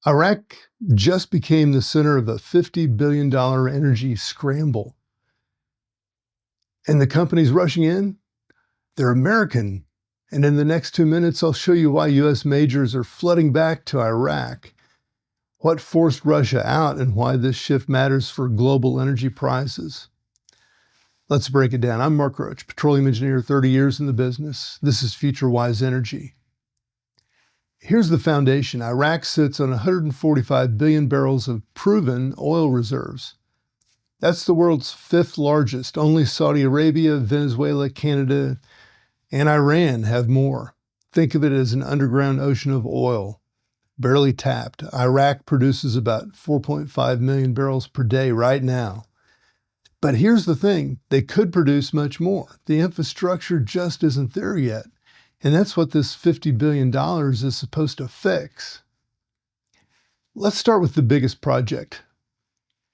Iraq just became the center of a $50 billion energy scramble. And the companies rushing in, they're American. And in the next 2 minutes, I'll show you why U.S. majors are flooding back to Iraq, what forced Russia out, and why this shift matters for global energy prices. Let's break it down. I'm Mark Roach, petroleum engineer, 30 years in the business. This is FutureWise Energy. Here's the foundation. Iraq sits on 145 billion barrels of proven oil reserves. That's the world's fifth largest. Only Saudi Arabia, Venezuela, Canada, and Iran have more. Think of it as an underground ocean of oil, barely tapped. Iraq produces about 4.5 million barrels per day right now. But here's the thing, they could produce much more. The infrastructure just isn't there yet. And that's what this $50 billion is supposed to fix. Let's start with the biggest project.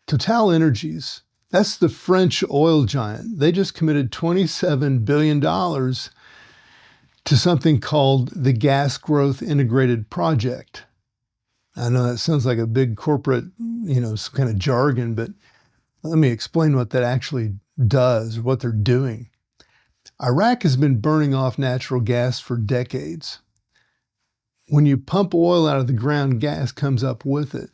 Total Energies, that's the French oil giant. They just committed $27 billion to something called the Gas Growth Integrated Project. I know that sounds like a big corporate, some kind of jargon, but let me explain what that actually does, what they're doing. Iraq has been burning off natural gas for decades. When you pump oil out of the ground, gas comes up with it.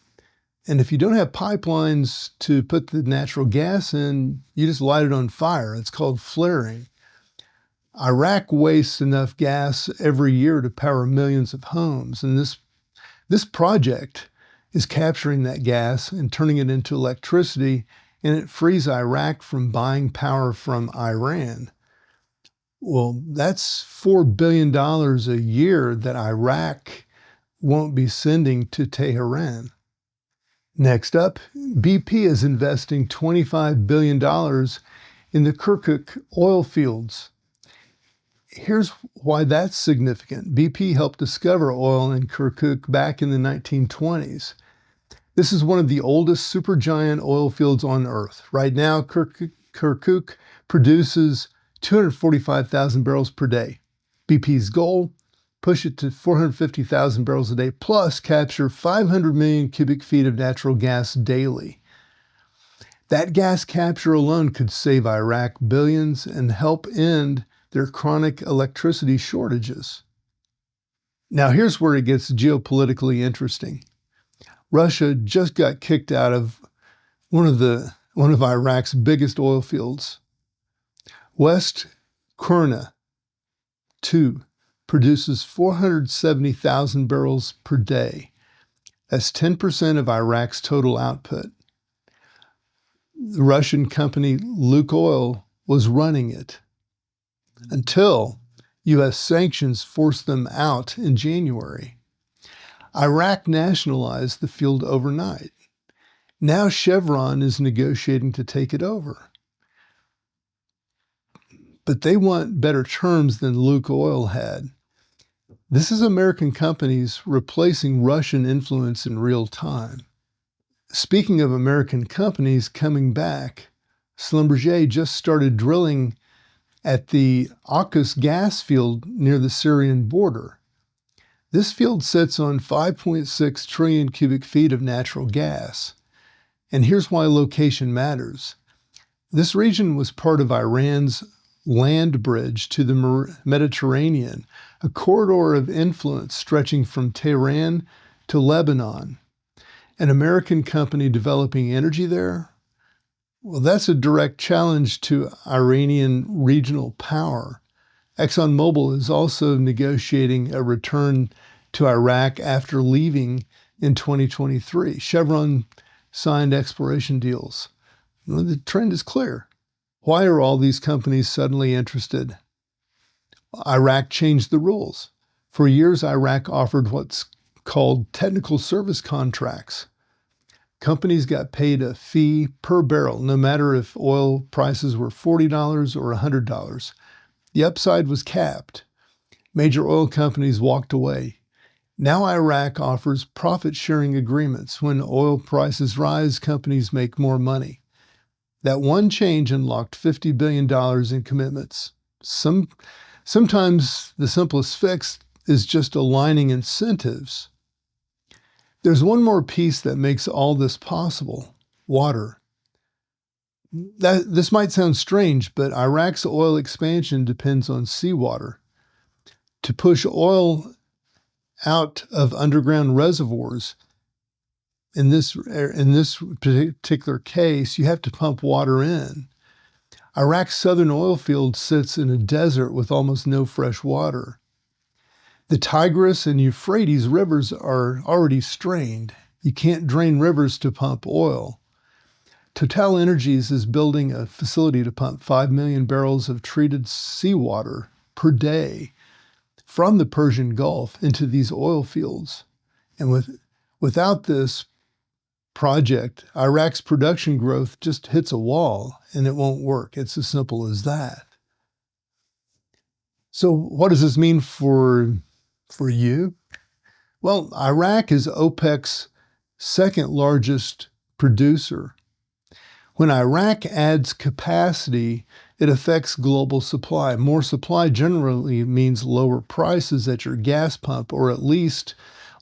And if you don't have pipelines to put the natural gas in, you just light it on fire. It's called flaring. Iraq wastes enough gas every year to power millions of homes. And this project is capturing that gas and turning it into electricity, and it frees Iraq from buying power from Iran. Well, that's $4 billion a year that Iraq won't be sending to Tehran. Next up, BP is investing $25 billion in the Kirkuk oil fields. Here's why that's significant. BP helped discover oil in Kirkuk back in the 1920s. This is one of the oldest supergiant oil fields on Earth. Right now, Kirkuk produces 245,000 barrels per day. BP's goal, push it to 450,000 barrels a day, plus capture 500 million cubic feet of natural gas daily. That gas capture alone could save Iraq billions and help end their chronic electricity shortages. Now here's where it gets geopolitically interesting. Russia just got kicked out of one of Iraq's biggest oil fields. West Kurna 2 produces 470,000 barrels per day. That's 10% of Iraq's total output. The Russian company Lukoil was running it until U.S. sanctions forced them out in January. Iraq nationalized the field overnight. Now Chevron is negotiating to take it over. But they want better terms than Lukoil had. This is American companies replacing Russian influence in real time. Speaking of American companies coming back, Schlumberger just started drilling at the Akkus gas field near the Syrian border. This field sits on 5.6 trillion cubic feet of natural gas. And here's why location matters. This region was part of Iran's land bridge to the Mediterranean, a corridor of influence stretching from Tehran to Lebanon. An American company developing energy there? Well, that's a direct challenge to Iranian regional power. ExxonMobil is also negotiating a return to Iraq after leaving in 2023. Chevron signed exploration deals. Well, the trend is clear. Why are all these companies suddenly interested? Iraq changed the rules. For years, Iraq offered what's called technical service contracts. Companies got paid a fee per barrel, no matter if oil prices were $40 or $100. The upside was capped. Major oil companies walked away. Now Iraq offers profit-sharing agreements. When oil prices rise, companies make more money. That one change unlocked $50 billion in commitments. Sometimes the simplest fix is just aligning incentives. There's one more piece that makes all this possible: water. This might sound strange, but Iraq's oil expansion depends on seawater. To push oil out of underground reservoirs, in this particular case, you have to pump water in. Iraq's southern oil field sits in a desert with almost no fresh water. The Tigris and Euphrates rivers are already strained. You can't drain rivers to pump oil. TotalEnergies is building a facility to pump 5 million barrels of treated seawater per day from the Persian Gulf into these oil fields. And without this project, Iraq's production growth just hits a wall and it won't work. It's as simple as that. So what does this mean for you? Well, Iraq is OPEC's second largest producer. When Iraq adds capacity, it affects global supply. More supply generally means lower prices at your gas pump, or at least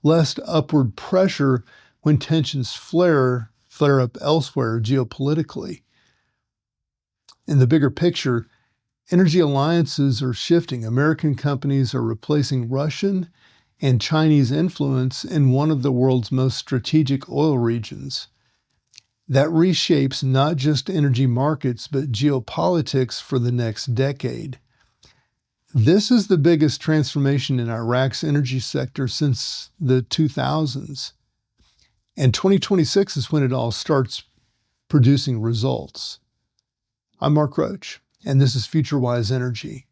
less upward pressure when tensions flare up elsewhere geopolitically. In the bigger picture, energy alliances are shifting. American companies are replacing Russian and Chinese influence in one of the world's most strategic oil regions. That reshapes not just energy markets, but geopolitics for the next decade. This is the biggest transformation in Iraq's energy sector since the 2000s. And 2026 is when it all starts producing results. I'm Mark Roach, and this is FutureWise Energy.